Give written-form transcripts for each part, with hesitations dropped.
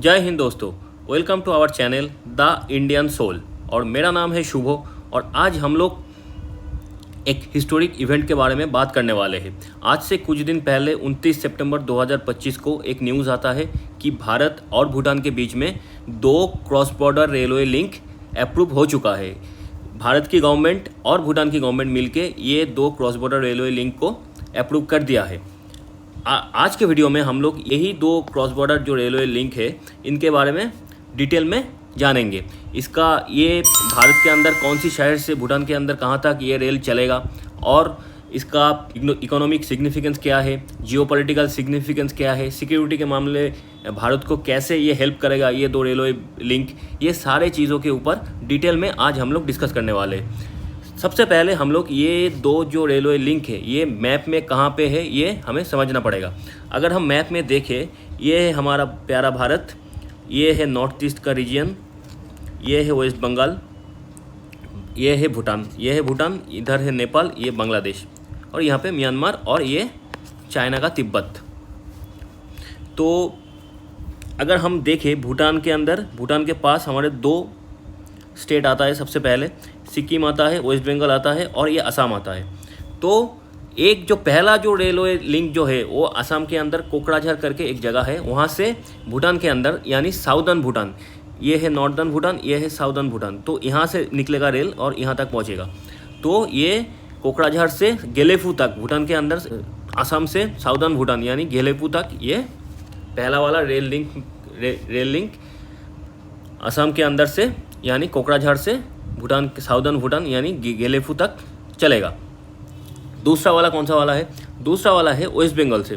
जय हिंद दोस्तों, welcome to our channel the Indian soul. और मेरा नाम है शुभो और आज हम लोग एक हिस्टोरिक इवेंट के बारे में बात करने वाले हैं। आज से कुछ दिन पहले 29 सितंबर 2025 को एक न्यूज़ आता है कि भारत और भूटान के बीच में 2 cross border railway link approve हो चुका है। भारत की गवर्नमेंट और भूटान की गवर्नमेंट मिलके ये 2 क्रॉस बॉर्डर रेलवे लिंक को अप्रूव कर दिया है। आज के वीडियो में हम लोग यही 2 क्रॉस बॉर्डर जो रेलवे लिंक है इनके बारे में डिटेल में जानेंगे। इसका ये भारत के अंदर कौन सी शहर से भूटान के अंदर कहाँ तक ये रेल चलेगा और इसका इकोनॉमिक सिग्निफिकेंस क्या है, जियोपॉलिटिकल सिग्निफिकेंस क्या है, सिक्योरिटी के मामले भारत को कैसे ये हेल्प करेगा ये 2 रेलवे लिंक, ये सारे चीज़ों के ऊपर डिटेल में आज हम लोग डिस्कस करने वाले हैं। सबसे पहले हम लोग ये 2 जो रेलवे लिंक है ये मैप में कहाँ पे है ये हमें समझना पड़ेगा। अगर हम मैप में देखें, ये है हमारा प्यारा भारत, ये है नॉर्थ ईस्ट का रीजन, ये है वेस्ट बंगाल, ये है भूटान, इधर है नेपाल, ये बांग्लादेश और यहाँ पे म्यांमार और ये चाइना का तिब्बत। तो अगर हम देखें भूटान के अंदर, भूटान के पास हमारे 2 स्टेट आता है। सबसे पहले सिक्किम आता है, वेस्ट बंगाल आता है और ये असम आता है। तो एक जो पहला जो रेलवे लिंक जो है वो असम के अंदर कोकराझार करके एक जगह है, वहाँ से भूटान के अंदर यानी साउदर्न भूटान, ये है नॉर्दर्न भूटान, ये है साउदर्न भूटान, तो यहाँ से निकलेगा रेल और यहाँ तक पहुँचेगा। तो ये कोकराझार से गेलेफू तक भूटान के अंदर, असम से साउदर्न भूटान यानी गेलेफू तक ये पहला वाला रेल लिंक असम के अंदर से यानी कोकराझार से भूटान, साउदर्न भूटान यानी गेलेफू तक चलेगा। दूसरा वाला कौन सा वाला है? दूसरा वाला है वेस्ट बंगाल से।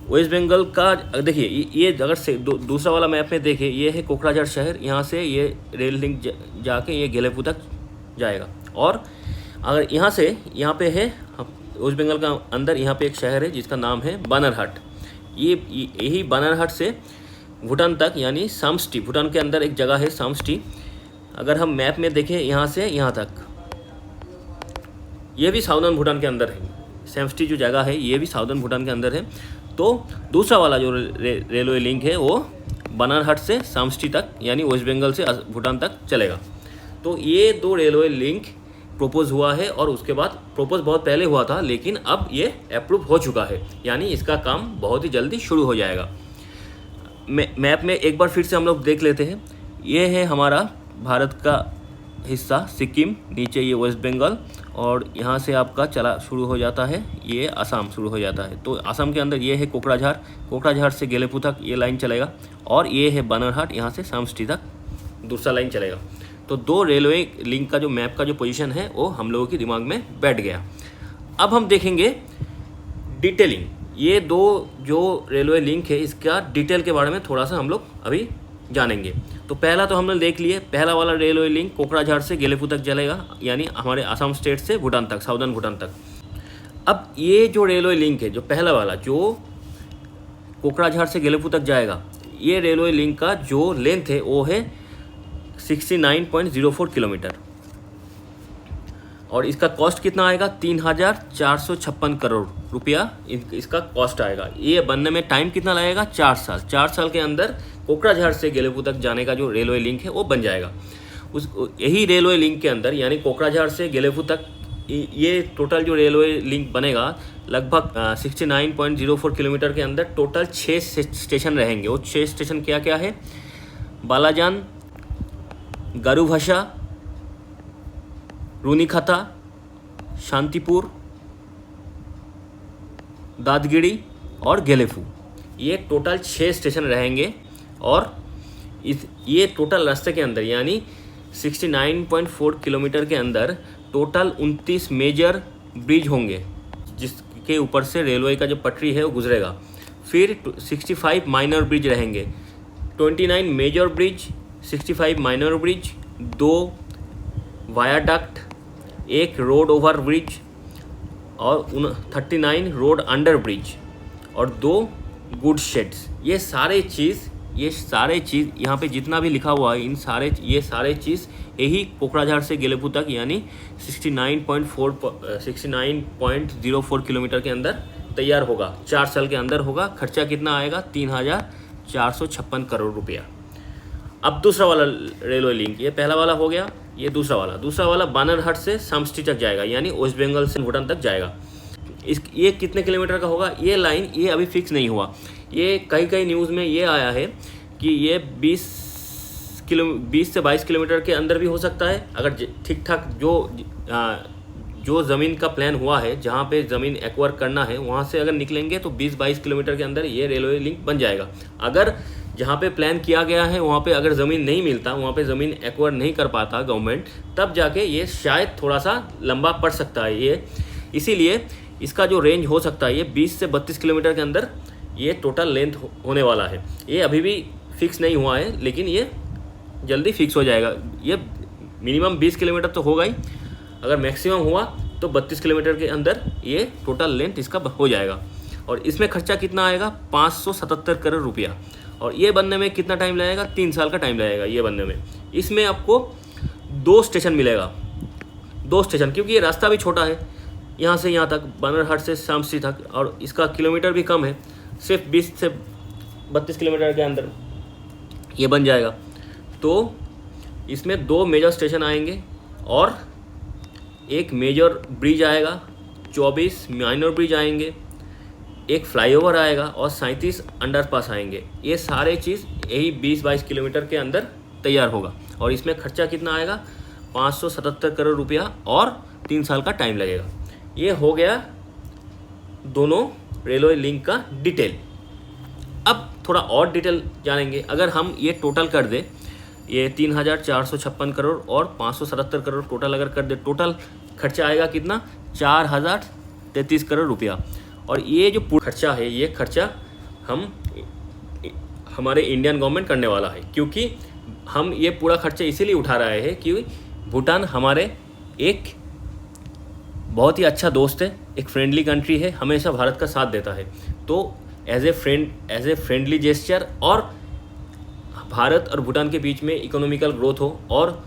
वेस्ट बंगाल का देखिए, ये अगर से दूसरा वाला मैप में देखें, ये है कोकराझार शहर, यहाँ से ये रेल लिंक जाके ये गेलेफू तक जाएगा। और अगर यहाँ से यहाँ पे है वेस्ट बंगाल का अंदर, यहाँ पे एक शहर है जिसका नाम है बानरहाट। यही बानरहाट से भूटान तक यानी सामष्टी, भूटान के अंदर एक जगह है सामष्टी। अगर हम मैप में देखें, यहाँ से यहाँ तक ये भी साउदर्न भूटान के अंदर है। सामष्टी जो जगह है ये भी साउदर्न भूटान के अंदर है। तो दूसरा वाला जो रेलवे लिंक है वो बानरहाट से सामष्टी तक यानी वेस्ट बंगाल से भूटान तक चलेगा। तो ये 2 रेलवे लिंक प्रपोज हुआ है और उसके बाद प्रपोज बहुत पहले हुआ था, लेकिन अब ये अप्रूव हो चुका है, यानी इसका काम बहुत ही जल्दी शुरू हो जाएगा। मैप में एक बार फिर से हम लोग देख लेते हैं। ये है हमारा भारत का हिस्सा सिक्किम, नीचे ये वेस्ट बंगाल और यहाँ से आपका चला शुरू हो जाता है, ये असम शुरू हो जाता है। तो असम के अंदर ये है कोकराझार से गेलेफू तक ये लाइन चलेगा और ये है बानरहाट, यहाँ से सामष्टी तक दूसरा लाइन चलेगा। तो 2 रेलवे लिंक का जो मैप का जो पोजीशन है वो हम लोगों के दिमाग में बैठ गया। अब हम देखेंगे डिटेलिंग, ये 2 जो रेलवे लिंक है इसका डिटेल के बारे में थोड़ा सा हम लोग अभी जानेंगे। तो पहला तो हमने देख लिए, पहला वाला रेलवे लिंक कोकराझार से गेलेफू तक चलेगा यानी हमारे असम स्टेट से भूटान तक, साउदर्न भूटान तक। अब ये जो रेलवे लिंक है, जो पहला वाला जो कोकराझार से गेलेफू तक जाएगा, ये रेलवे लिंक का जो लेंथ है वो है 69.04 किलोमीटर और इसका कॉस्ट कितना आएगा? 3,456 करोड़ रुपया इसका कॉस्ट आएगा। ये बनने में टाइम कितना लगेगा? 4 साल। 4 साल के अंदर कोकराझार से गेलेफू तक जाने का जो रेलवे लिंक है वो बन जाएगा। यही रेलवे लिंक के अंदर यानी कोकराझार से गेलेफू तक ये टोटल जो रेलवे लिंक बनेगा लगभग 69.04 किलोमीटर के अंदर टोटल 6 स्टेशन रहेंगे। वो 6 स्टेशन क्या क्या है? बालाजान, गारुभाषा, रूनीखाता, शांतिपुर, दादगिरी और गेलेफू, ये टोटल 6 स्टेशन रहेंगे। और ये टोटल रास्ते के अंदर यानी 69.4 किलोमीटर के अंदर टोटल 29 मेजर ब्रिज होंगे जिसके ऊपर से रेलवे का जो पटरी है वो गुजरेगा। फिर 65 माइनर ब्रिज रहेंगे, 29 major bridge, 65 minor bridge, 2 viaduct, 1 road over bridge और 39 रोड अंडर ब्रिज और 2 गुड शेड्स। ये सारे चीज़ यहाँ पे जितना भी लिखा हुआ है ये सारे चीज़ यही कोकराझार से गेलेफू तक यानी 69.04 किलोमीटर के अंदर तैयार होगा, 4 साल के अंदर होगा। खर्चा कितना आएगा? 3,456 करोड़ रुपया। अब दूसरा वाला रेलवे लिंक, ये पहला वाला हो गया, ये दूसरा वाला बानरहाट से सामस्टी तक जाएगा, यानी वेस्ट बंगाल से भूटान तक जाएगा। ये कितने किलोमीटर का होगा ये लाइन, ये अभी फिक्स नहीं हुआ। ये कई न्यूज़ में ये आया है कि ये 20 से 22 किलोमीटर के अंदर भी हो सकता है, अगर ठीक ठाक जो ज़मीन का प्लान हुआ है, जहाँ पे ज़मीन एक्वायर करना है वहाँ से अगर निकलेंगे तो 20-22 किलोमीटर के अंदर ये रेलवे लिंक बन जाएगा। अगर जहाँ पे प्लान किया गया है वहाँ पे अगर ज़मीन नहीं मिलता, वहाँ पे ज़मीन एक्वायर नहीं कर पाता गवर्नमेंट, तब जाके ये शायद थोड़ा सा लंबा पड़ सकता है ये। इसीलिए इसका जो रेंज हो सकता है ये 20 से 32 किलोमीटर के अंदर ये टोटल लेंथ होने वाला है। ये अभी भी फिक्स नहीं हुआ है, लेकिन ये जल्दी फिक्स हो जाएगा। ये मिनिमम 20 किलोमीटर तो होगा ही, अगर मैक्सिमम हुआ तो 32 किलोमीटर के अंदर ये टोटल लेंथ इसका हो जाएगा। और इसमें खर्चा कितना आएगा? 577 करोड़ रुपया। और ये बनने में कितना टाइम लगेगा? 3 साल का टाइम लगेगा ये बनने में। इसमें आपको 2 स्टेशन मिलेगा, 2 स्टेशन, क्योंकि ये रास्ता भी छोटा है, यहाँ से यहाँ तक, बानरहाट से सामस्टी तक, और इसका किलोमीटर भी कम है, सिर्फ 20 से 32 किलोमीटर के अंदर ये बन जाएगा। तो इसमें 2 मेजर स्टेशन आएंगे और एक मेजर ब्रिज आएगा, 24 माइनर ब्रिज आएंगे, एक फ्लाईओवर आएगा और 37 अंडरपास आएंगे। ये सारे चीज़ यही 20-22 किलोमीटर के अंदर तैयार होगा। और इसमें खर्चा कितना आएगा? 577 करोड़ रुपया और 3 साल का टाइम लगेगा। ये हो गया दोनों रेलवे लिंक का डिटेल। अब थोड़ा और डिटेल जानेंगे। अगर हम ये टोटल कर दें, ये 3,456 करोड़ और 577 करोड़ टोटल अगर कर दे, टोटल खर्चा आएगा कितना? 4,033 करोड़ रुपया। और ये जो पूरा खर्चा है, ये खर्चा हमारे इंडियन गवर्नमेंट करने वाला है, क्योंकि हम ये पूरा खर्चा इसीलिए उठा रहे हैं कि भूटान हमारे एक बहुत ही अच्छा दोस्त है, एक फ्रेंडली कंट्री है, हमेशा भारत का साथ देता है। तो एज ए फ्रेंडली जेस्चर, और भारत और भूटान के बीच में इकोनॉमिकल ग्रोथ हो और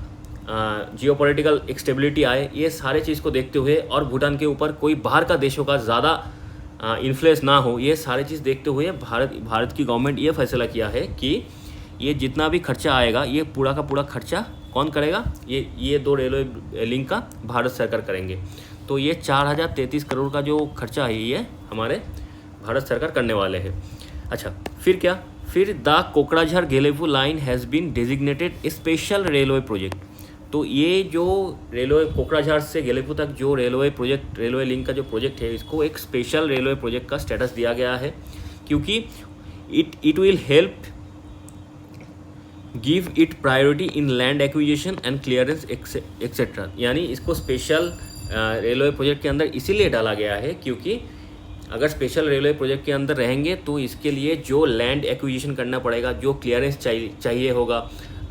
जियोपॉलिटिकल स्टेबिलिटी आए, ये सारे चीज़ को देखते हुए, और भूटान के ऊपर कोई बाहर का देशों का ज़्यादा इन्फ्लुएंस ना हो, ये सारे चीज़ देखते हुए भारत की गवर्नमेंट ये फैसला किया है कि ये जितना भी खर्चा आएगा, ये पूरा का पूरा खर्चा कौन करेगा? ये 2 रेलवे लिंक का भारत सरकार करेंगे। तो ये 4,033 करोड़ का जो खर्चा है ये हमारे भारत सरकार करने वाले हैं। अच्छा, फिर क्या? फिर the Kokrajhar Gelephu line has been designated special railway project. तो ये जो रेलवे कोकराझार से गेलेफू तक जो रेलवे लिंक का जो प्रोजेक्ट है, इसको एक स्पेशल रेलवे प्रोजेक्ट का स्टेटस दिया गया है, क्योंकि it will help give it priority in land acquisition and clearance etcetera. यानी इसको स्पेशल रेलवे प्रोजेक्ट के अंदर इसीलिए डाला गया है, क्योंकि अगर स्पेशल रेलवे प्रोजेक्ट के अंदर रहेंगे तो इसके लिए जो लैंड एक्विजिशन करना पड़ेगा, जो क्लियरेंस चाहिए होगा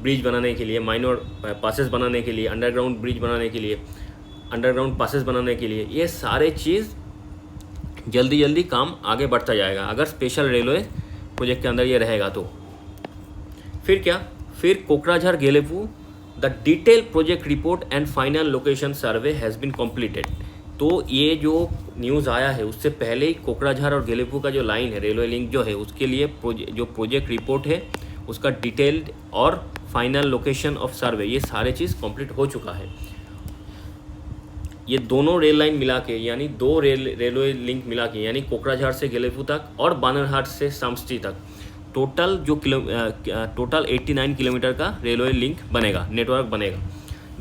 ब्रिज बनाने के लिए, माइनर पासेस बनाने के लिए, अंडरग्राउंड ब्रिज बनाने के लिए, अंडरग्राउंड पासेस बनाने के लिए, ये सारे चीज़ जल्दी काम आगे बढ़ता जाएगा अगर स्पेशल रेलवे प्रोजेक्ट के अंदर ये रहेगा तो। फिर क्या? फिर Kokrajhar Gelephu the detail project report and final location survey has been completed. तो ये जो न्यूज़ आया है उससे पहले ही कोकराझार और गेलेफू का जो लाइन है, रेलवे लिंक जो है, उसके लिए जो प्रोजेक्ट रिपोर्ट है, उसका डिटेल्ड और फाइनल लोकेशन ऑफ सर्वे, ये सारे चीज़ कंप्लीट हो चुका है। ये दोनों रेल लाइन मिला के, यानी 2 रेलवे लिंक मिला के, यानी कोकराझार से गेलेफू तक और बानरहाट से सामस्टी तक, टोटल 89 किलोमीटर का रेलवे लिंक बनेगा, नेटवर्क बनेगा।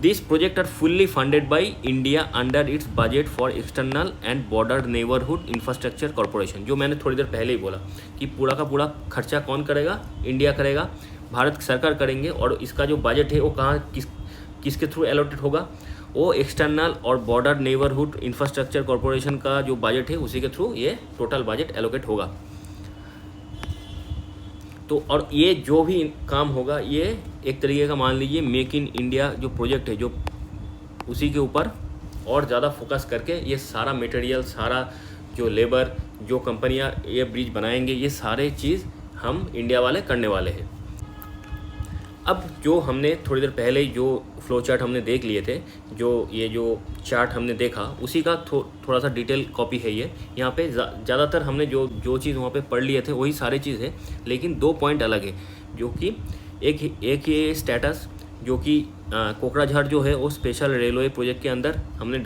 This project are fully funded by India under its budget for external and border neighbourhood infrastructure corporation. जो मैंने थोड़ी देर पहले ही बोला कि पूरा का पूरा खर्चा कौन करेगा? इंडिया करेगा, भारत सरकार करेंगे। और इसका जो बजट है वो किसके थ्रू एलोटेड होगा? वो एक्सटर्नल और बॉर्डर नेबरहुड इंफ्रास्ट्रक्चर कॉरपोरेशन का जो बजट है उसी के थ्रू ये टोटल बजट एलोकेट होगा। तो और ये जो भी काम होगा, ये एक तरीके का मान लीजिए मेक इन इंडिया जो प्रोजेक्ट है, जो उसी के ऊपर और ज़्यादा फोकस करके ये सारा मटेरियल, सारा जो लेबर, जो कंपनियां ये ब्रिज बनाएंगे, ये सारे चीज़ हम इंडिया वाले करने वाले हैं। अब जो हमने थोड़ी देर पहले जो फ्लो चार्ट हमने देख लिए थे, जो चार्ट हमने देखा, उसी का थोड़ा सा डिटेल कॉपी है ये। यहाँ पे ज़्यादातर हमने जो चीज़ वहाँ पे पढ़ लिए थे वही सारी चीज़ है, लेकिन 2 पॉइंट अलग है, जो कि एक ये स्टेटस जो कि कोकराझार जो है वो स्पेशल रेलवे प्रोजेक्ट के अंदर हमने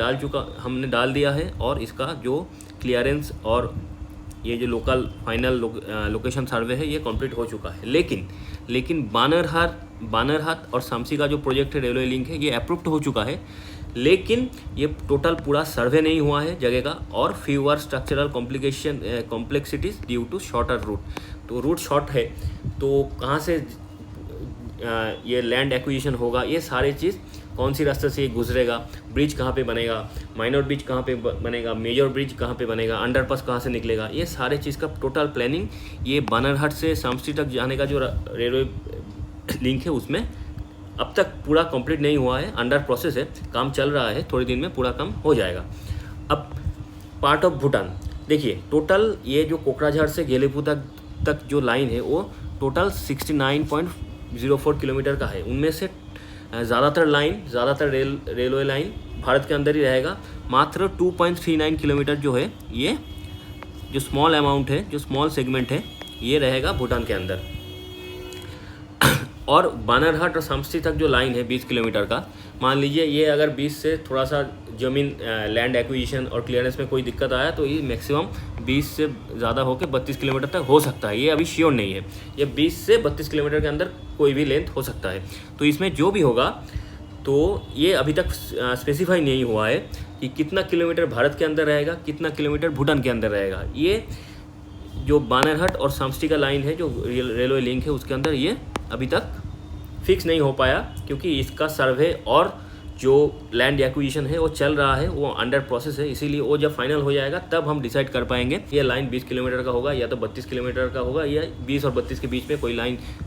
डाल दिया है, और इसका जो क्लियरेंस और ये जो लोकल फाइनल लोकेशन सर्वे है ये कंप्लीट हो चुका है। लेकिन बानरहाट और शामसी का जो प्रोजेक्ट है रेलवे लिंक है ये अप्रूव्ड हो चुका है, लेकिन ये टोटल पूरा सर्वे नहीं हुआ है जगह का, और fewer structural complexities due to shorter route. तो रूट शॉर्ट है, तो कहाँ से ये लैंड एक्विजिशन होगा, ये सारी चीज़ कौन सी रास्ते से ये गुजरेगा, ब्रिज कहाँ पे बनेगा, माइनर ब्रिज कहाँ पे बनेगा, मेजर ब्रिज कहाँ पे बनेगा, अंडरपास कहाँ से निकलेगा, ये सारे चीज़ का टोटल प्लानिंग ये बानरहाट से शामसी तक जाने का जो रेलवे लिंक है उसमें अब तक पूरा कंप्लीट नहीं हुआ है, अंडर प्रोसेस है, काम चल रहा है, थोड़े दिन में पूरा काम हो जाएगा। अब पार्ट ऑफ भूटान देखिए, टोटल ये जो कोकराझार से गेलेपू तक जो लाइन है वो टोटल 69.04 किलोमीटर का है। उनमें से ज़्यादातर रेलवे लाइन भारत के अंदर ही रहेगा। मात्र 2.39 किलोमीटर जो है ये जो स्मॉल अमाउंट है, जो स्मॉल सेगमेंट है, ये रहेगा भूटान के अंदर। और बानरहाट और शामसी तक जो लाइन है 20 किलोमीटर का, मान लीजिए ये अगर 20 से थोड़ा सा ज़मीन लैंड एक्विजिशन और क्लियरेंस में कोई दिक्कत आया तो ये मैक्सिमम 20 से ज़्यादा होकर 32 किलोमीटर तक हो सकता है। ये अभी श्योर नहीं है, ये 20 से 32 किलोमीटर के अंदर कोई भी लेंथ हो सकता है। तो इसमें जो भी होगा, तो ये अभी तक स्पेसिफाई नहीं हुआ है कि कितना किलोमीटर भारत के अंदर रहेगा, कितना किलोमीटर भूटान के अंदर रहेगा। ये जो बानरहाट और शामसी का लाइन है जो रेलवे लिंक है उसके अंदर ये अभी तक फिक्स नहीं हो पाया, क्योंकि इसका सर्वे और जो लैंड एक्विजिशन है वो चल रहा है, वो अंडर प्रोसेस है। इसीलिए वो जब फाइनल हो जाएगा तब हम डिसाइड कर पाएंगे ये लाइन 20 किलोमीटर का होगा या तो 32 किलोमीटर का होगा, या 20 और 32 के बीच में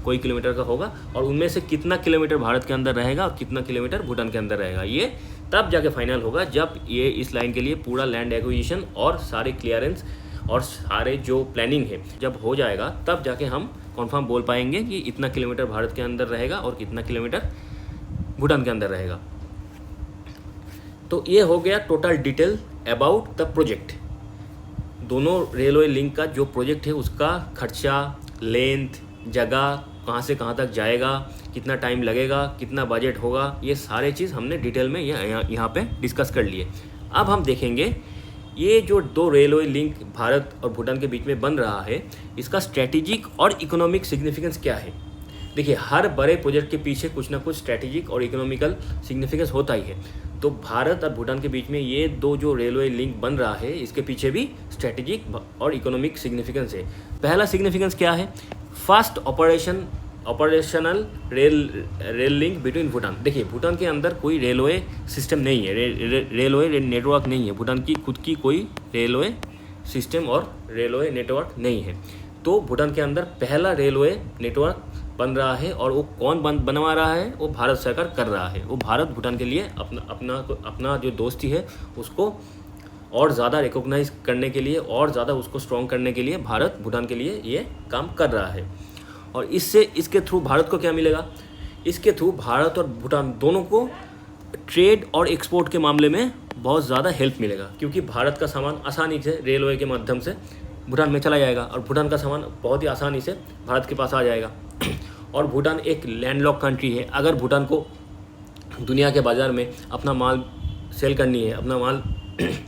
कोई किलोमीटर का होगा, और उनमें से कितना किलोमीटर भारत के अंदर रहेगा और कितना किलोमीटर भूटान के अंदर रहेगा, ये तब जाके फाइनल होगा जब ये इस लाइन के लिए पूरा लैंड एक्विजिशन और सारे क्लियरेंस और सारे जो प्लानिंग है जब हो जाएगा, तब जाके हम कॉन्फर्म बोल पाएंगे कि इतना किलोमीटर भारत के अंदर रहेगा और कितना किलोमीटर भूटान के अंदर रहेगा। तो ये हो गया total detail about the project. दोनों रेलवे लिंक का जो प्रोजेक्ट है उसका खर्चा, लेंथ, जगह, कहाँ से कहाँ तक जाएगा, कितना टाइम लगेगा, कितना बजट होगा, ये सारे चीज़ हमने डिटेल में यहाँ पे डिस्कस कर लिए। अब हम देखेंगे ये जो दो रेलवे लिंक भारत और भूटान के बीच में बन रहा है, इसका स्ट्रैटेजिक और इकोनॉमिक सिग्निफिकेंस क्या है। देखिए, हर बड़े प्रोजेक्ट के पीछे कुछ ना कुछ स्ट्रैटेजिक और इकोनॉमिकल सिग्निफिकेंस होता ही है। तो भारत और भूटान के बीच में ये दो जो रेलवे लिंक बन रहा है, इसके पीछे भी स्ट्रैटेजिक और इकोनॉमिक सिग्निफिकेंस है। पहला सिग्निफिकेंस क्या है? Fast operational rail link between Bhutan. देखिए, भूटान के अंदर कोई रेलवे सिस्टम नहीं है, रेलवे नेटवर्क नहीं है। भूटान की खुद की कोई रेलवे सिस्टम और रेलवे नेटवर्क नहीं है। तो भूटान के अंदर पहला रेलवे नेटवर्क बन रहा है, और वो कौन बनवा रहा है? वो भारत सरकार कर रहा है। वो भारत भूटान के लिए अपना जो दोस्ती है उसको और ज़्यादा रिकॉग्नाइज करने के लिए और ज़्यादा उसको स्ट्रॉन्ग करने के लिए भारत भूटान के लिए ये काम कर रहा है। और इसके थ्रू भारत को क्या मिलेगा? इसके थ्रू भारत और भूटान दोनों को ट्रेड और एक्सपोर्ट के मामले में बहुत ज़्यादा हेल्प मिलेगा, क्योंकि भारत का सामान आसानी से रेलवे के माध्यम से भूटान में चला जाएगा और भूटान का सामान बहुत ही आसानी से भारत के पास आ जाएगा। और भूटान एक लैंडलॉक कंट्री है। अगर भूटान को दुनिया के बाज़ार में अपना माल सेल करनी है, अपना माल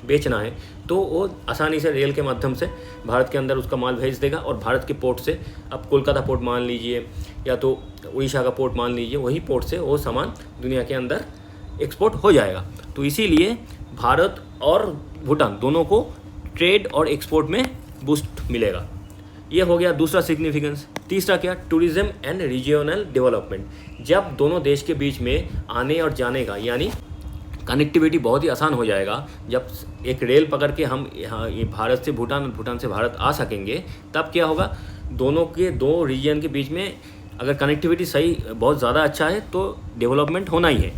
बेचना है, तो वो आसानी से रेल के माध्यम से भारत के अंदर उसका माल भेज देगा, और भारत के पोर्ट से, अब कोलकाता पोर्ट मान लीजिए या तो उड़ीसा का पोर्ट मान लीजिए, वही पोर्ट से वो सामान दुनिया के अंदर एक्सपोर्ट हो जाएगा। तो इसीलिए भारत और भूटान दोनों को ट्रेड और एक्सपोर्ट में बूस्ट मिलेगा। ये हो गया दूसरा सिग्निफिकेंस। तीसरा क्या? Tourism and regional development. जब दोनों देश के बीच में आने और जाने का, यानी कनेक्टिविटी बहुत ही आसान हो जाएगा। जब एक रेल पकड़ के हम यहाँ भारत से भूटान और भूटान से भारत आ सकेंगे, तब क्या होगा? दोनों के दो रीजन के बीच में अगर कनेक्टिविटी सही बहुत ज़्यादा अच्छा है तो डेवलपमेंट होना ही है।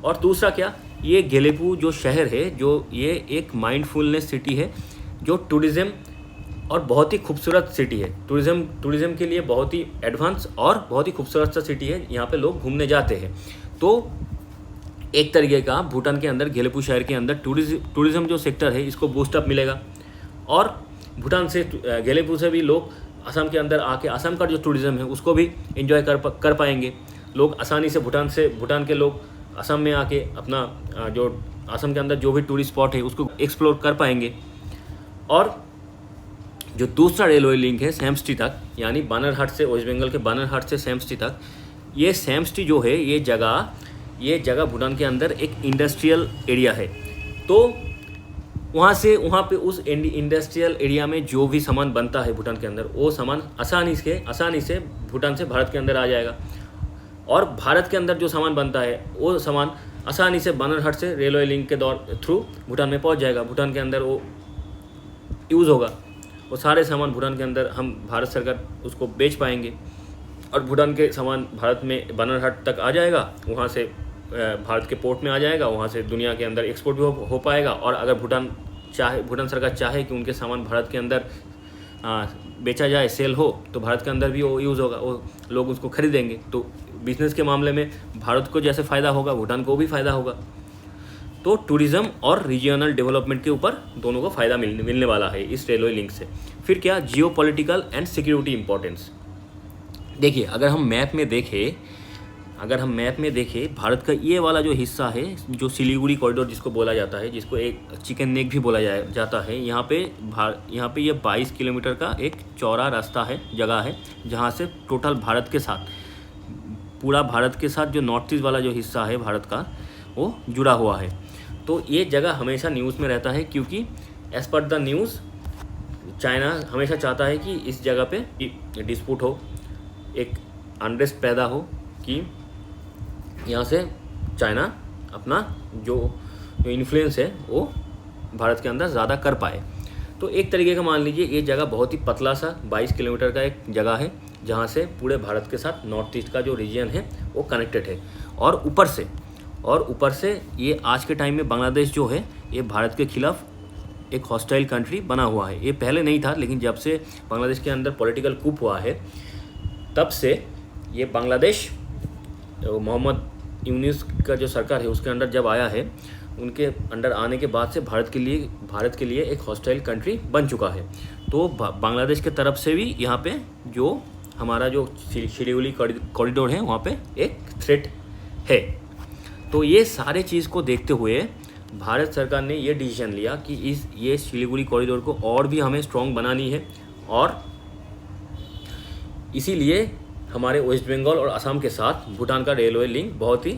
और दूसरा क्या? ये गेलेपू जो शहर है, जो ये एक माइंडफुलनेस सिटी है, जो टूरिज़्म और बहुत ही खूबसूरत सिटी है। टूरिज़्म के लिए बहुत ही एडवांस और बहुत ही खूबसूरत सा सिटी है। यहाँ पे लोग घूमने जाते हैं। तो एक तरीके का भूटान के अंदर, गेलेपू शहर के अंदर टूरिज़्म जो सेक्टर है इसको बूस्टअप मिलेगा, और भूटान से, गेलेपू से भी लोग असम के अंदर आके असम का जो टूरिज़्म है उसको भी एंजॉय कर पाएंगे। लोग आसानी से भूटान के लोग असम में आके अपना जो असम के अंदर जो भी टूरिस्ट स्पॉट है उसको एक्सप्लोर कर पाएंगे। और जो दूसरा रेलवे लिंक है सैमस्टी तक, यानी बानरहाट से, वेस्ट बंगाल के बानरहाट से सैमस्टी तक, ये सैमस्टी जो है ये जगह भूटान के अंदर एक इंडस्ट्रियल एरिया है। तो वहाँ पे उस इंडस्ट्रियल एरिया में जो भी सामान बनता है भूटान के अंदर, वो सामान आसानी से भूटान से भारत के अंदर आ जाएगा। और भारत के अंदर जो सामान बनता है वो सामान आसानी से बानरहाट से रेलवे लिंक के थ्रू भूटान में पहुँच जाएगा। भूटान के अंदर वो यूज़ होगा, वो सारे सामान भूटान के अंदर हम भारत सरकार उसको बेच पाएंगे और भूटान के सामान भारत में बानरहाट तक आ जाएगा, वहाँ से भारत के पोर्ट में आ जाएगा, वहाँ से दुनिया के अंदर एक्सपोर्ट भी हो पाएगा। और अगर भूटान सरकार चाहे कि उनके सामान भारत के अंदर बेचा जाए, सेल हो, तो भारत के अंदर भी वो यूज़ होगा, वो लोग उसको खरीदेंगे। तो बिज़नेस के मामले में भारत को जैसे फ़ायदा होगा, भूटान को भी फ़ायदा होगा। तो टूरिज़्म और रीजनल डेवलपमेंट के ऊपर दोनों को फ़ायदा मिलने वाला है इस रेलवे लिंक से। फिर क्या, जियो पॉलिटिकल एंड सिक्योरिटी इंपॉर्टेंस। देखिए, अगर हम मैप में देखें भारत का ये वाला जो हिस्सा है, जो सिलीगुड़ी कॉरिडोर जिसको बोला जाता है, जिसको एक चिकन नेक भी बोला जाता है, यहाँ पे ये 22 किलोमीटर का एक चौड़ा रास्ता है, जगह है, जहाँ से टोटल पूरा भारत के साथ जो नॉर्थ ईस्ट वाला जो हिस्सा है भारत का, वो जुड़ा हुआ है। तो ये जगह हमेशा न्यूज़ में रहता है, क्योंकि as per the news China हमेशा चाहता है कि इस जगह पे डिस्प्यूट हो, एक अनरेस्ट पैदा हो, कि यहाँ से चाइना अपना जो इन्फ्लुएंस है वो भारत के अंदर ज़्यादा कर पाए। तो एक तरीके का मान लीजिए ये जगह बहुत ही पतला सा 22 किलोमीटर का एक जगह है, जहाँ से पूरे भारत के साथ नॉर्थ ईस्ट का जो रीजन है वो कनेक्टेड है। और ऊपर से ये आज के टाइम में बांग्लादेश जो है ये भारत के खिलाफ एक हॉस्टाइल कंट्री बना हुआ है। ये पहले नहीं था, लेकिन जब से बांग्लादेश के अंदर पॉलिटिकल कूप हुआ है, तब से ये बांग्लादेश मोहम्मद यूनुस का जो सरकार है उसके अंदर जब आया है, उनके अंडर आने के बाद से भारत के लिए एक हॉस्टाइल कंट्री बन चुका है। तो बांग्लादेश के तरफ से भी यहाँ पे जो हमारा जो सिलीगुड़ी कॉरिडोर है वहाँ पे एक थ्रेट है। तो ये सारे चीज़ को देखते हुए भारत सरकार ने ये डिसीजन लिया कि ये सिलीगुड़ी कॉरिडोर को और भी हमें स्ट्रॉन्ग बनानी है, और इसीलिए हमारे वेस्ट बंगाल और असम के साथ भूटान का रेलवे लिंक बहुत ही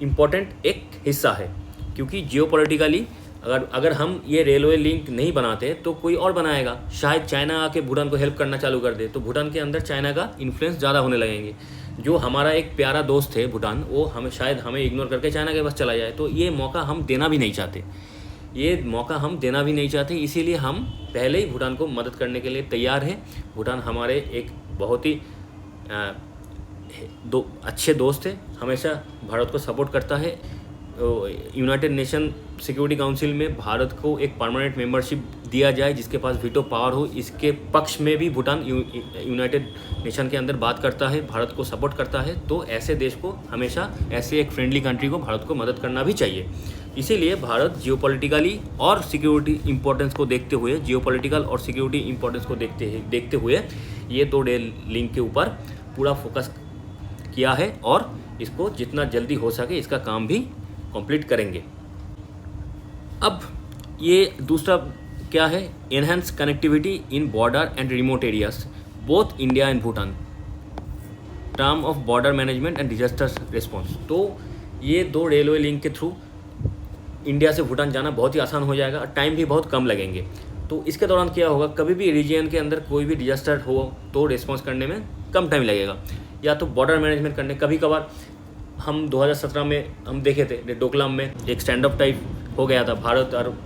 इम्पोर्टेंट एक हिस्सा है। क्योंकि जियोपॉलिटिकली अगर हम ये रेलवे लिंक नहीं बनाते तो कोई और बनाएगा, शायद चाइना आके भूटान को हेल्प करना चालू कर दे, तो भूटान के अंदर चाइना का इन्फ्लुएंस ज़्यादा होने लगेंगे। जो हमारा एक प्यारा दोस्त है भूटान, वो हमें इग्नोर करके चाइना के पास चला जाए, तो ये मौका हम देना भी नहीं चाहते। इसीलिए हम पहले ही भूटान को मदद करने के लिए तैयार हैं। भूटान हमारे एक बहुत ही अच्छे दोस्त है, हमेशा भारत को सपोर्ट करता है। यूनाइटेड नेशन सिक्योरिटी काउंसिल में भारत को एक परमानेंट मेंबरशिप दिया जाए जिसके पास वीटो पावर हो, इसके पक्ष में भी भूटान यूनाइटेड नेशन के अंदर बात करता है, भारत को सपोर्ट करता है। तो ऐसे देश को हमेशा, ऐसे एक फ्रेंडली कंट्री को भारत को मदद करना भी चाहिए। इसीलिए भारत जियोपॉलिटिकली और सिक्योरिटी इंपॉर्टेंस को देखते हुए, देखते हुए ये 2 लिंक के ऊपर पूरा फोकस किया है, और इसको जितना जल्दी हो सके इसका काम भी कंप्लीट करेंगे। अब ये दूसरा क्या है, enhance connectivity in border and remote areas both India and Bhutan, term of border management and disaster response. तो ये 2 रेलवे लिंक के थ्रू इंडिया से भूटान जाना बहुत ही आसान हो जाएगा, टाइम भी बहुत कम लगेंगे। तो इसके दौरान क्या होगा, कभी भी रीजन के अंदर कोई भी डिजास्टर हो तो रिस्पॉन्स करने में कम टाइम लगेगा, या तो बॉर्डर मैनेजमेंट करने। कभी कभार हम 2017 में हम देखे थे डोकलाम में एक स्टैंड अप टाइप हो गया था भारत और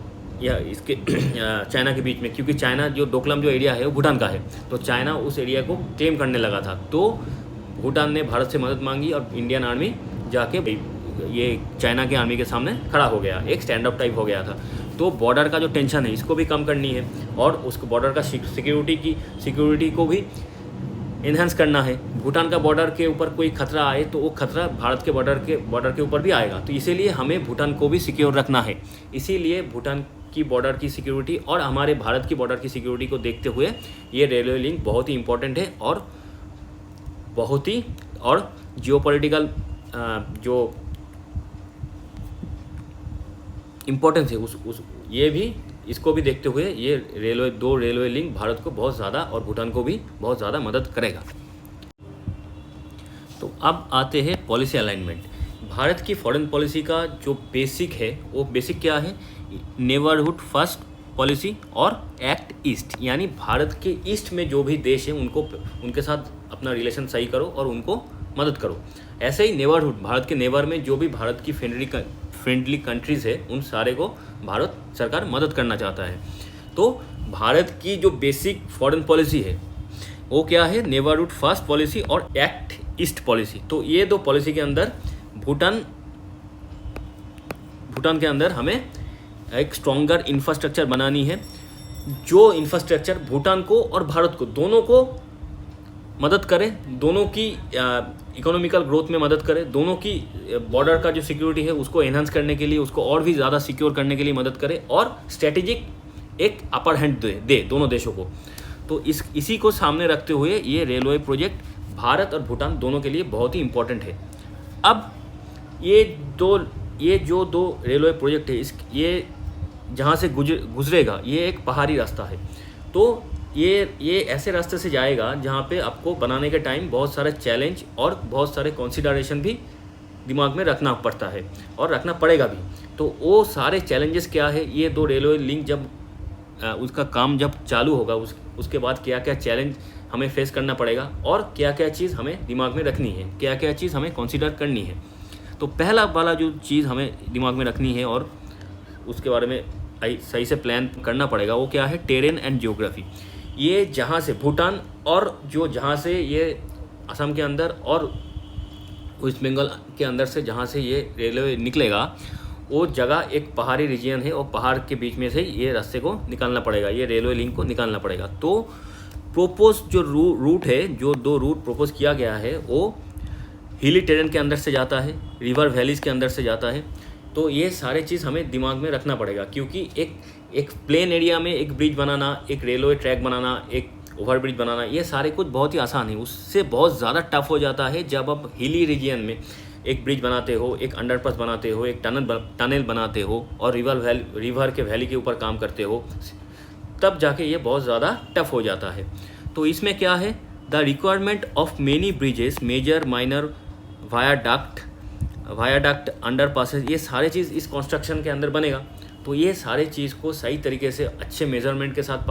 इसके चाइना के बीच में, क्योंकि चाइना जो डोकलाम जो एरिया है वो भूटान का है, तो चाइना उस एरिया को क्लेम करने लगा था। तो भूटान ने भारत से मदद मांगी और इंडियन आर्मी जाके ये चाइना के आर्मी के सामने खड़ा हो गया, एक स्टैंड अप टाइप हो गया था। तो बॉर्डर का जो टेंशन है इसको भी कम करनी है, और उसको बॉर्डर का सिक्योरिटी को भी इन्हांस करना है। भूटान का बॉर्डर के ऊपर कोई खतरा आए तो वो खतरा भारत के बॉर्डर के ऊपर भी आएगा, तो इसीलिए हमें भूटान को भी सिक्योर रखना है। इसीलिए भूटान की बॉर्डर की सिक्योरिटी और हमारे भारत की बॉर्डर की सिक्योरिटी को देखते हुए ये रेलवे लिंक बहुत ही इम्पोर्टेंट है और बहुत ही और जियोपॉलिटिकल जो इम्पोर्टेंस है उस ये भी इसको भी देखते हुए ये दो रेलवे लिंक भारत को बहुत ज़्यादा और भूटान को भी बहुत ज़्यादा मदद करेगा। तो अब आते हैं पॉलिसी अलाइनमेंट। भारत की फॉरेन पॉलिसी का जो बेसिक है वो बेसिक क्या है, नेबरहुड फर्स्ट पॉलिसी और एक्ट ईस्ट, यानी भारत के ईस्ट में जो भी देश हैं उनके साथ अपना रिलेशन सही करो और उनको मदद करो। ऐसे ही नेबरहुड, भारत के नेबर में जो भी भारत की फ्रेंडली कंट्रीज़ है उन सारे को भारत सरकार मदद करना चाहता है। तो भारत की जो बेसिक फॉरेन पॉलिसी है वो क्या है, नेबरहुड फर्स्ट पॉलिसी और एक्ट ईस्ट पॉलिसी। तो ये दो पॉलिसी के अंदर भूटान के अंदर हमें एक स्ट्रॉन्गर इंफ्रास्ट्रक्चर बनानी है, जो इंफ्रास्ट्रक्चर भूटान को और भारत को दोनों को मदद करे, दोनों की इकोनॉमिकल ग्रोथ में मदद करे, दोनों की बॉर्डर का जो सिक्योरिटी है उसको एनहांस करने के लिए, उसको और भी ज़्यादा सिक्योर करने के लिए मदद करे और स्ट्रेटेजिक एक अपर हैंड दे दोनों देशों को। तो इसी को सामने रखते हुए ये रेलवे प्रोजेक्ट भारत और भूटान दोनों के लिए बहुत ही इम्पोर्टेंट है। अब ये जो दो रेलवे प्रोजेक्ट है ये जहाँ से गुजरेगा ये एक पहाड़ी रास्ता है। तो ये ऐसे रास्ते से जाएगा जहाँ पे आपको बनाने के टाइम बहुत सारे चैलेंज और बहुत सारे कंसीडरेशन भी दिमाग में रखना पड़ता है और रखना पड़ेगा भी। तो वो सारे चैलेंजेस क्या है, ये दो रेलवे लिंक जब उसका काम जब चालू होगा उसके बाद क्या क्या चैलेंज हमें फेस करना पड़ेगा और क्या क्या चीज़ हमें दिमाग में रखनी है, क्या क्या चीज़ हमें कंसीडर करनी है। तो पहला वाला जो चीज़ हमें दिमाग में रखनी है और उसके बारे में सही से प्लान करना पड़ेगा वो क्या है, टेरेन एंड जियोग्राफी। ये जहाँ से भूटान और जहाँ से ये असम के अंदर और वेस्ट बंगाल के अंदर से जहाँ से ये रेलवे निकलेगा वो जगह एक पहाड़ी रीजन है और पहाड़ के बीच में से ये रास्ते को निकालना पड़ेगा, ये रेलवे लिंक को निकालना पड़ेगा। तो प्रोपोज जो रूट है, जो दो रूट प्रोपोज किया गया है वो हिली टेरेन के अंदर से जाता है, रिवर वैलीज़ के अंदर से जाता है। तो ये सारे चीज़ हमें दिमाग में रखना पड़ेगा क्योंकि एक प्लेन एरिया में एक ब्रिज बनाना, एक रेलवे ट्रैक बनाना, एक ओवरब्रिज बनाना, ये सारे कुछ बहुत ही आसान है। उससे बहुत ज़्यादा टफ हो जाता है जब आप हिली रीजन में एक ब्रिज बनाते हो, एक अंडरपास बनाते हो, एक टनल बनाते हो और रिवर के वैली के ऊपर काम करते हो, तब जाके ये बहुत ज़्यादा टफ हो जाता है। तो इसमें क्या है, the requirement of many bridges, major minor, viaduct, underpasses, ये सारे चीज़ इस कंस्ट्रक्शन के अंदर बनेगा। तो ये सारे चीज़ को सही तरीके से अच्छे मेजरमेंट के साथ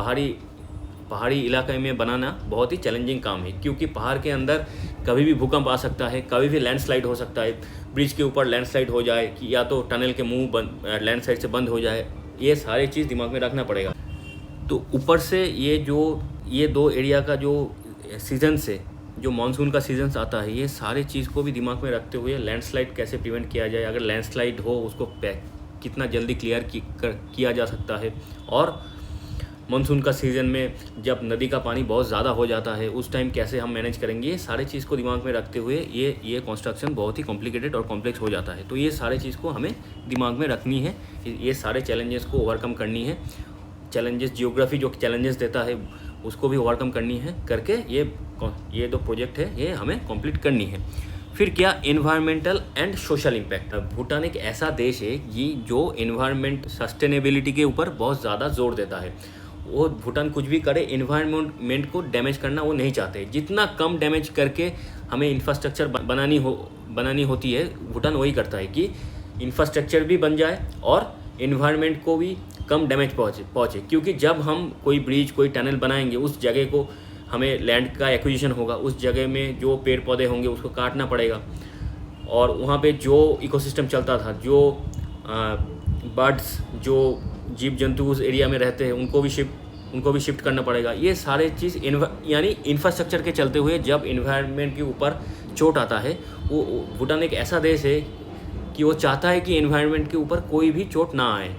पहाड़ी इलाके में बनाना बहुत ही चैलेंजिंग काम है क्योंकि पहाड़ के अंदर कभी भी भूकंप आ सकता है, कभी भी लैंडस्लाइड हो सकता है, ब्रिज के ऊपर लैंडस्लाइड हो जाए कि या तो टनल के मुंह लैंडस्लाइड से बंद हो जाए, ये सारी चीज़ दिमाग में रखना पड़ेगा। तो ऊपर से ये दो एरिया का जो सीजन से जो मानसून का सीजन आता है, ये सारे चीज़ को भी दिमाग में रखते हुए लैंडस्लाइड कैसे प्रिवेंट किया जाए, अगर लैंडस्लाइड हो उसको कितना जल्दी क्लियर किया जा सकता है, और मानसून का सीज़न में जब नदी का पानी बहुत ज़्यादा हो जाता है उस टाइम कैसे हम मैनेज करेंगे, ये सारे चीज़ को दिमाग में रखते हुए ये कंस्ट्रक्शन बहुत ही कॉम्प्लिकेटेड और कॉम्प्लेक्स हो जाता है। तो ये सारे चीज़ को हमें दिमाग में रखनी है, ये सारे चैलेंजेस को ओवरकम करनी है। चैलेंजेस, जियोग्राफी जो चैलेंजेस देता है उसको भी ओवरकम करनी है करके ये दो प्रोजेक्ट है ये हमें कंप्लीट करनी है। फिर क्या, environmental and social impact. Bhutan एक ऐसा देश है ये जो एनवायरमेंट सस्टेनेबिलिटी के ऊपर बहुत ज़्यादा जोर देता है। वो भूटान कुछ भी करे, एनवायरमेंट को डैमेज करना वो नहीं चाहते। जितना कम डैमेज करके हमें इंफ्रास्ट्रक्चर बनानी होती है, भूटान वही करता है कि इंफ्रास्ट्रक्चर भी बन जाए और एनवायरमेंट को भी कम डैमेज पहुँचे क्योंकि जब हम कोई ब्रिज, कोई टनल बनाएंगे उस जगह को हमें लैंड का एक्विजिशन होगा, उस जगह में जो पेड़ पौधे होंगे उसको काटना पड़ेगा और वहाँ पे जो इकोसिस्टम चलता था, जो बर्ड्स, जो जीव जंतु उस एरिया में रहते हैं उनको भी शिफ्ट करना पड़ेगा। ये सारे चीज़ यानी इंफ्रास्ट्रक्चर के चलते हुए जब एनवायरनमेंट के ऊपर चोट आता है, वो भूटान एक ऐसा देश है कि वो चाहता है कि एनवायरनमेंट के ऊपर कोई भी चोट ना आए,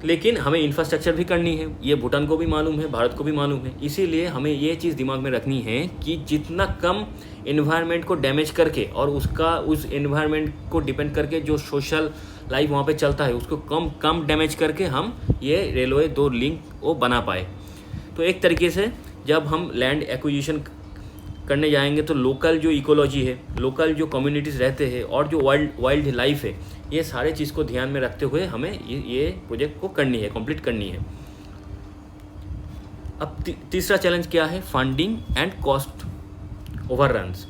लेकिन हमें इंफ्रास्ट्रक्चर भी करनी है। ये भूटान को भी मालूम है, भारत को भी मालूम है। इसीलिए हमें ये चीज़ दिमाग में रखनी है कि जितना कम एनवायरनमेंट को डैमेज करके और उस एनवायरनमेंट को डिपेंड करके जो सोशल लाइफ वहाँ पे चलता है उसको कम डैमेज करके हम ये रेलवे 2 लिंक वो बना पाए। तो एक तरीके से जब हम लैंड एक्विजिशन करने जाएंगे तो लोकल जो इकोलॉजी है, लोकल जो कम्युनिटीज़ रहते हैं और जो वाइल्ड लाइफ है, ये सारे चीज़ को ध्यान में रखते हुए हमें ये प्रोजेक्ट को करनी है, कंप्लीट करनी है। अब तीसरा चैलेंज क्या है? Funding and cost overruns.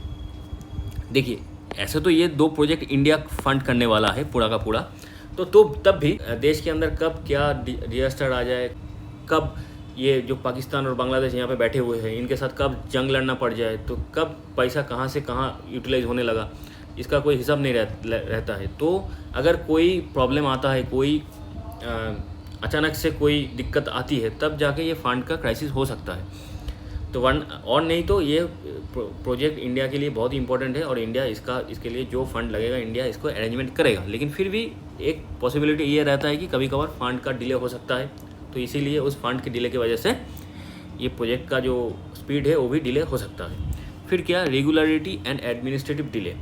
देखिए, ऐसे तो ये 2 प्रोजेक्ट इंडिया फंड करने वाला है पूरा का पूरा, तो तब भी देश के अंदर कब क्या डिजास्टर आ जाए, कब ये जो पाकिस्तान और बांग्लादेश यहाँ पे बैठे हुए हैं इनके साथ कब जंग लड़ना पड़ जाए, तो कब पैसा कहाँ से कहाँ यूटिलाइज होने लगा, इसका कोई हिसाब नहीं रहता है। तो अगर कोई प्रॉब्लम आता है, कोई अचानक से कोई दिक्कत आती है, तब जाके ये फंड का क्राइसिस हो सकता है। तो और नहीं तो ये प्रोजेक्ट इंडिया के लिए बहुत ही इंपॉर्टेंट है और इंडिया इसके लिए जो फंड लगेगा इंडिया इसको अरेंजमेंट करेगा। लेकिन फिर भी एक पॉसिबिलिटी ये रहता है कि कभी कभार फंड का डिले हो सकता है, तो इसीलिए उस फंड के डिले की वजह से ये प्रोजेक्ट का जो स्पीड है वो भी डिले हो सकता है। फिर क्या? Regularity and administrative delay.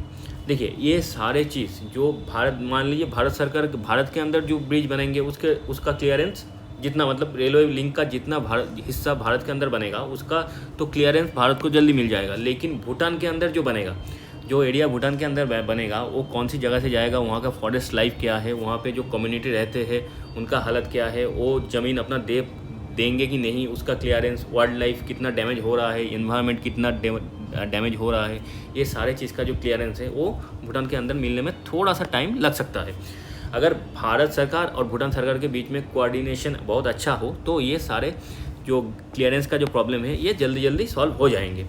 देखिए, ये सारे चीज़ जो मान लीजिए भारत सरकार, भारत के अंदर जो ब्रिज बनेंगे उसका क्लियरेंस जितना, मतलब रेलवे लिंक का जितना हिस्सा भारत के अंदर बनेगा उसका तो क्लियरेंस भारत को जल्दी मिल जाएगा। लेकिन भूटान के अंदर जो बनेगा, जो एरिया भूटान के अंदर बनेगा, वो कौन सी जगह से जाएगा, वहाँ का फॉरेस्ट लाइफ क्या है, वहाँ पे जो कम्युनिटी रहते हैं उनका हालत क्या है, वो ज़मीन अपना देंगे कि नहीं, उसका क्लियरेंस, वाइल्ड लाइफ कितना डैमेज हो रहा है, इन्वायरमेंट कितना डैमेज हो रहा है, ये सारे चीज़ का जो क्लियरेंस है वो भूटान के अंदर मिलने में थोड़ा सा टाइम लग सकता है। अगर भारत सरकार और भूटान सरकार के बीच में कोऑर्डिनेशन बहुत अच्छा हो तो ये सारे जो क्लियरेंस का जो प्रॉब्लम है ये जल्दी सॉल्व हो जाएंगे।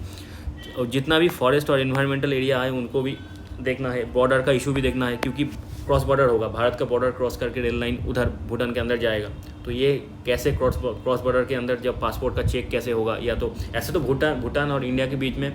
और जितना भी फॉरेस्ट और इन्वायरमेंटल एरिया है उनको भी देखना है, बॉर्डर का इशू भी देखना है, क्योंकि क्रॉस बॉर्डर होगा, भारत का बॉर्डर क्रॉस करके रेल लाइन उधर भूटान के अंदर जाएगा, तो ये कैसे क्रॉस बॉर्डर के अंदर जब पासपोर्ट का चेक कैसे होगा, या तो ऐसे तो भूटान और इंडिया के बीच में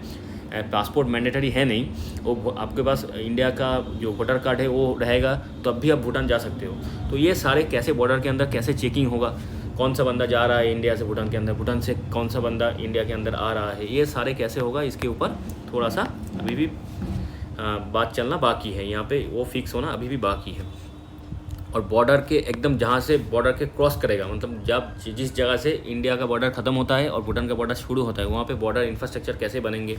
पासपोर्ट मैंडेटरी है नहीं, वो आपके पास इंडिया का जो वोटर कार्ड है वो रहेगा तब भी आप भूटान जा सकते हो। तो ये सारे कैसे बॉर्डर के अंदर कैसे चेकिंग होगा, कौन सा बंदा जा रहा है इंडिया से भूटान के अंदर, भूटान से कौन सा बंदा इंडिया के अंदर आ रहा है, ये सारे कैसे होगा, इसके ऊपर थोड़ा सा अभी भी बात चलना बाकी है, यहाँ पे वो फिक्स होना अभी भी बाकी है। और बॉर्डर के एकदम जहाँ से बॉर्डर के क्रॉस करेगा, मतलब जब जिस जगह से इंडिया का बॉर्डर ख़त्म होता है और भूटान का बॉर्डर शुरू होता है, वहाँ पे बॉर्डर इंफ्रास्ट्रक्चर कैसे बनेंगे,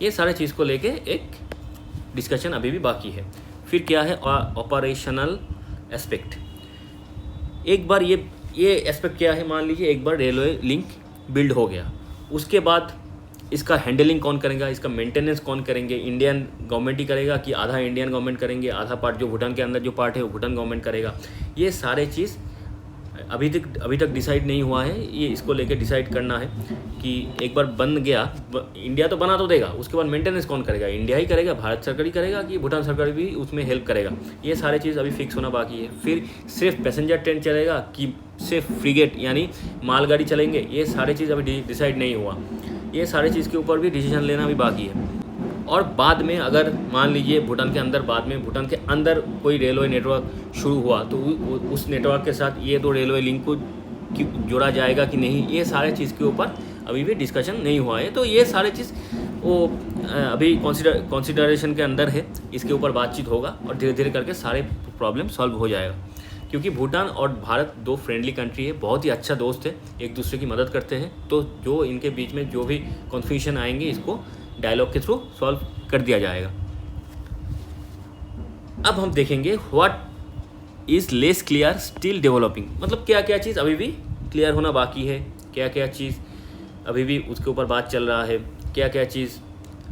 ये सारे चीज़ को लेके एक डिस्कशन अभी भी बाकी है। फिर क्या है? Operational aspect. एक बार ये एस्पेक्ट क्या है, मान लीजिए एक बार रेलवे लिंक बिल्ड हो गया, उसके बाद इसका हैंडलिंग कौन करेगा, इसका मेंटेनेंस कौन करेंगे, इंडियन गवर्नमेंट ही करेगा कि आधा इंडियन गवर्नमेंट करेंगे, आधा पार्ट जो भूटान के अंदर जो पार्ट है वो भूटान गवर्नमेंट करेगा, ये सारे चीज़ अभी तक डिसाइड नहीं हुआ है। ये इसको लेके डिसाइड करना है कि एक बार बन गया, इंडिया तो बना तो देगा, उसके बाद मेंटेनेंस कौन करेगा, इंडिया ही करेगा, भारत सरकार ही करेगा कि भूटान सरकार भी उसमें हेल्प करेगा, ये सारे चीज़ अभी फिक्स होना बाकी है। फिर सिर्फ पैसेंजर ट्रेन चलेगा कि सिर्फ फ्रीगेट यानी मालगाड़ी चलेंगे, ये सारे चीज़ अभी डिसाइड नहीं हुआ, ये सारे चीज़ के ऊपर भी डिसीजन लेना भी बाकी है। और बाद में अगर मान लीजिए भूटान के अंदर, बाद में भूटान के अंदर कोई रेलवे नेटवर्क शुरू हुआ तो उस नेटवर्क के साथ ये 2 रेलवे लिंक को जोड़ा जाएगा कि नहीं, ये सारे चीज़ के ऊपर अभी भी डिस्कशन नहीं हुआ है। तो ये सारे चीज़ वो अभी कंसिडरेशन के अंदर है, इसके ऊपर बातचीत होगा और धीरे धीरे करके सारे प्रॉब्लम सॉल्व हो जाएगा। क्योंकि भूटान और भारत 2 फ्रेंडली कंट्री है, बहुत ही अच्छा दोस्त है, एक दूसरे की मदद करते हैं, तो जो इनके बीच में जो भी कन्फ्यूजन आएंगे इसको डायलॉग के थ्रू सॉल्व कर दिया जाएगा। अब हम देखेंगे what is less clear still developing, मतलब क्या क्या चीज़ अभी भी क्लियर होना बाकी है, क्या क्या चीज़ अभी भी उसके ऊपर बात चल रहा है, क्या क्या चीज़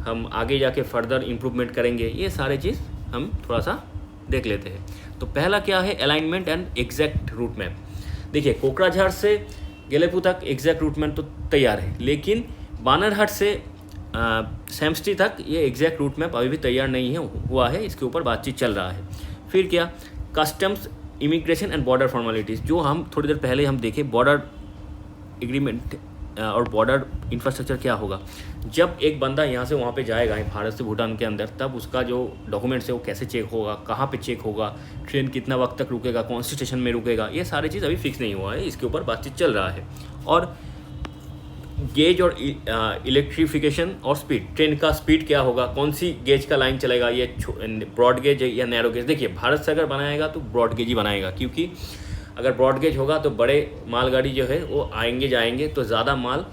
हम आगे जाके फर्दर इम्प्रूवमेंट करेंगे, ये सारे चीज़ हम थोड़ा सा देख लेते हैं। तो पहला क्या है? Alignment and exact route map. देखिए, कोकराझार से गेलेपू तक एग्जैक्ट रूट मैप तो तैयार है, लेकिन बानरहाट से सैमस्टी तक ये एग्जैक्ट रूट मैप अभी भी तैयार नहीं हुआ है, इसके ऊपर बातचीत चल रहा है। फिर क्या? Customs, immigration and border formalities, जो हम थोड़ी देर पहले हम देखे, बॉर्डर एग्रीमेंट और बॉर्डर इंफ्रास्ट्रक्चर क्या होगा। जब एक बंदा यहाँ से वहाँ पे जाएगा, भारत से भूटान के अंदर, तब उसका जो डॉक्यूमेंट्स है वो कैसे चेक होगा, कहाँ पे चेक होगा, ट्रेन कितना वक्त तक रुकेगा, कौन सी स्टेशन में रुकेगा, ये सारी चीज़ अभी फिक्स नहीं हुआ है, इसके ऊपर बातचीत चल रहा है। और गेज और इलेक्ट्रिफिकेशन और स्पीड, ट्रेन का स्पीड क्या होगा, कौन सी गेज का लाइन चलेगा, ये ब्रॉड गेज या नैरो गेज। देखिए भारत सरकार बनाएगा तो ब्रॉड गेज ही बनाएगा, क्योंकि अगर ब्रॉड गेज होगा तो बड़े मालगाड़ी जो है वो आएंगे जाएंगे, तो ज़्यादा माल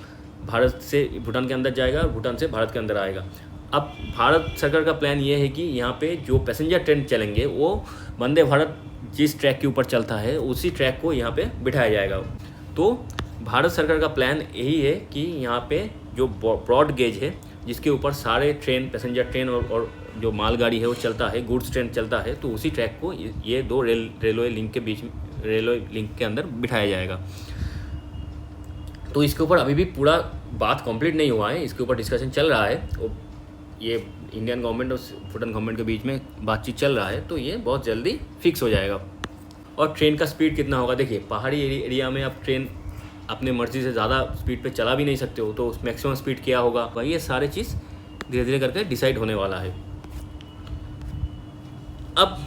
भारत से भूटान के अंदर जाएगा और भूटान से भारत के अंदर आएगा। अब भारत सरकार का प्लान ये है कि यहाँ पे जो पैसेंजर ट्रेन चलेंगे वो वंदे भारत जिस ट्रैक के ऊपर चलता है उसी ट्रैक को यहाँ पे बिठाया जाएगा। तो भारत सरकार का प्लान यही है कि यहाँ पे जो ब्रॉड गेज है जिसके ऊपर सारे ट्रेन, पैसेंजर ट्रेन और जो मालगाड़ी है वो चलता है, गुड्स ट्रेन चलता है, तो उसी ट्रैक को ये दो रेलवे लिंक के बीच में, रेलवे लिंक के अंदर बिठाया जाएगा। तो इसके ऊपर अभी भी पूरा बात कंप्लीट नहीं हुआ है, इसके ऊपर डिस्कशन चल रहा है। ये इंडियन गवर्नमेंट और भूटान गवर्नमेंट के बीच में बातचीत चल रहा है, तो ये बहुत जल्दी फिक्स हो जाएगा। और ट्रेन का स्पीड कितना होगा, देखिए पहाड़ी एरिया में आप ट्रेन अपने मर्जी से ज़्यादा स्पीड पे चला भी नहीं सकते हो, तो मैक्सिमम स्पीड क्या होगा, भाई ये सारे चीज़ धीरे धीरे करके डिसाइड होने वाला है। अब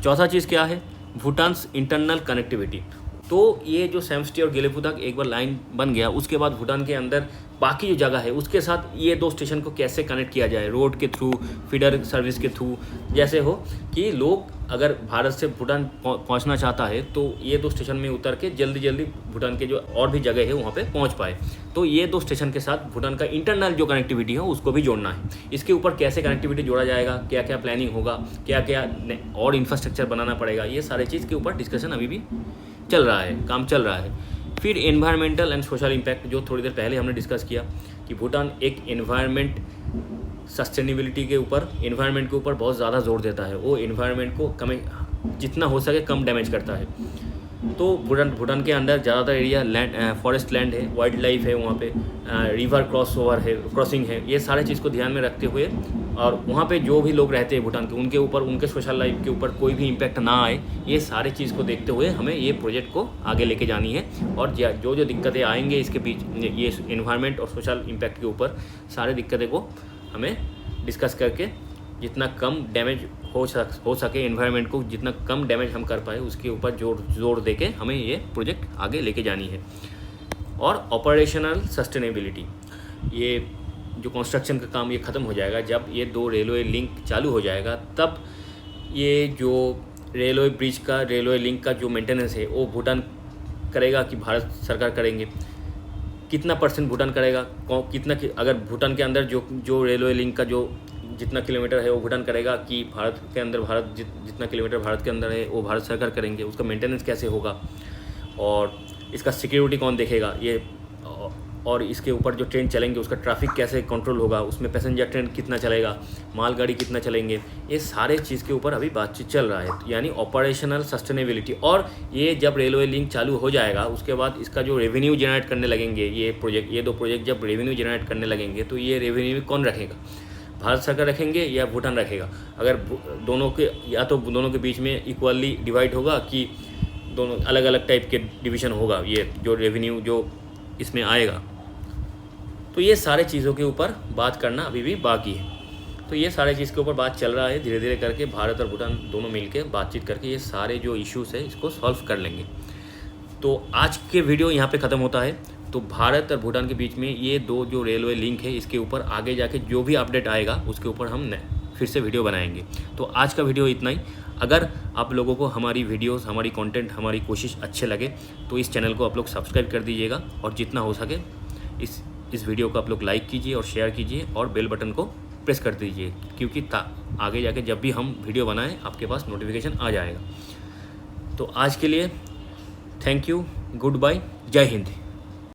चौथा चीज़ क्या है, भूटान्स इंटरनल कनेक्टिविटी। तो ये जो सैमस्टी और गेलेफू तक एक बार लाइन बन गया, उसके बाद भूटान के अंदर बाकी जो जगह है उसके साथ ये दो स्टेशन को कैसे कनेक्ट किया जाए, रोड के थ्रू, फीडर सर्विस के थ्रू, जैसे हो कि लोग अगर भारत से भूटान पहुंचना चाहता है तो ये दो स्टेशन में उतर के जल्दी जल्दी भूटान के जो और भी जगह है वहाँ पे पहुँच पाए। तो ये दो स्टेशन के साथ भूटान का इंटरनल जो कनेक्टिविटी है उसको भी जोड़ना है। इसके ऊपर कैसे कनेक्टिविटी जोड़ा जाएगा, क्या क्या प्लानिंग होगा, क्या क्या और इंफ्रास्ट्रक्चर बनाना पड़ेगा, ये सारे चीज़ के ऊपर डिस्कशन अभी भी चल रहा है, काम चल रहा है। फिर एनवायरमेंटल एंड सोशल इम्पैक्ट, जो थोड़ी देर पहले हमने डिस्कस किया कि भूटान एक एनवायरनमेंट सस्टेनेबिलिटी के ऊपर, एनवायरनमेंट के ऊपर बहुत ज़्यादा जोर देता है। वो एनवायरनमेंट को जितना हो सके कम डैमेज करता है। तो भूटान के अंदर ज़्यादातर एरिया लैंड, फॉरेस्ट लैंड है, वाइल्ड लाइफ है, वहाँ पे रिवर क्रॉसिंग है, ये सारे चीज़ को ध्यान में रखते हुए, और वहाँ पे जो भी लोग रहते हैं भूटान के, उनके ऊपर, उनके सोशल लाइफ के ऊपर कोई भी इम्पैक्ट ना आए, ये सारी चीज़ को देखते हुए हमें ये प्रोजेक्ट को आगे लेके जानी है। और जो जो दिक्कतें आएंगे इसके बीच, ये एनवायरनमेंट और सोशल इम्पैक्ट के ऊपर सारे दिक्कतें को हमें डिस्कस करके जितना कम डैमेज हो सके, एनवायरनमेंट को जितना कम डैमेज हम कर पाए उसके ऊपर जोर दे के हमें ये प्रोजेक्ट आगे लेके जानी है। और ऑपरेशनल सस्टेनेबिलिटी, ये जो कंस्ट्रक्शन का काम ये ख़त्म हो जाएगा, जब ये दो रेलवे लिंक चालू हो जाएगा तब ये जो रेलवे ब्रिज का, रेलवे लिंक का जो मेंटेनेंस है वो भूटान करेगा कि भारत सरकार करेंगे, कितना परसेंट भूटान करेगा, कितना, अगर भूटान के अंदर जो रेलवे लिंक का जो जितना किलोमीटर है वो भूटान करेगा कि भारत के अंदर, जितना किलोमीटर भारत के अंदर है वो भारत सरकार करेंगे, उसका मेंटेनेंस कैसे होगा, और इसका सिक्योरिटी कौन देखेगा, ये, और इसके ऊपर जो ट्रेन चलेंगे उसका ट्रैफिक कैसे कंट्रोल होगा, उसमें पैसेंजर ट्रेन कितना चलेगा, मालगाड़ी कितना चलेंगे, ये सारे चीज़ के ऊपर अभी बातचीत चल रहा है, यानी ऑपरेशनल सस्टेनेबिलिटी। और ये जब रेलवे लिंक चालू हो जाएगा उसके बाद इसका जो रेवेन्यू जनरेट करने लगेंगे ये दो प्रोजेक्ट जब रेवेन्यू जनरेट करने लगेंगे तो ये रेवेन्यू कौन रखेगा, भारत सरकार रखेंगे या भूटान रखेगा। अगर दोनों के, या तो दोनों के बीच में इक्वली डिवाइड होगा कि दोनों अलग अलग टाइप के डिवीज़न होगा, ये जो रेवेन्यू जो इसमें आएगा। तो ये सारे चीज़ों के ऊपर बात करना अभी भी बाकी है। तो ये सारे चीज़ के ऊपर बात चल रहा है, धीरे धीरे करके भारत और भूटान दोनों मिलके बातचीत करके ये सारे जो इश्यूज़ है इसको सॉल्व कर लेंगे। तो आज के वीडियो यहाँ पे ख़त्म होता है। तो भारत और भूटान के बीच में ये दो जो रेलवे लिंक है इसके ऊपर आगे जाके जो भी अपडेट आएगा उसके ऊपर हम फिर से वीडियो बनाएंगे। तो आज का वीडियो इतना ही। अगर आप लोगों को हमारी वीडियोस, हमारी कंटेंट, हमारी कोशिश अच्छे लगे तो इस चैनल को आप लोग सब्सक्राइब कर दीजिएगा, और जितना हो सके इस वीडियो को आप लोग लाइक कीजिए और शेयर कीजिए और बेल बटन को प्रेस कर दीजिए, क्योंकि आगे जाके जब भी हम वीडियो बनाएं आपके पास नोटिफिकेशन आ जाएगा। तो आज के लिए थैंक यू, गुड बाय, जय हिंद।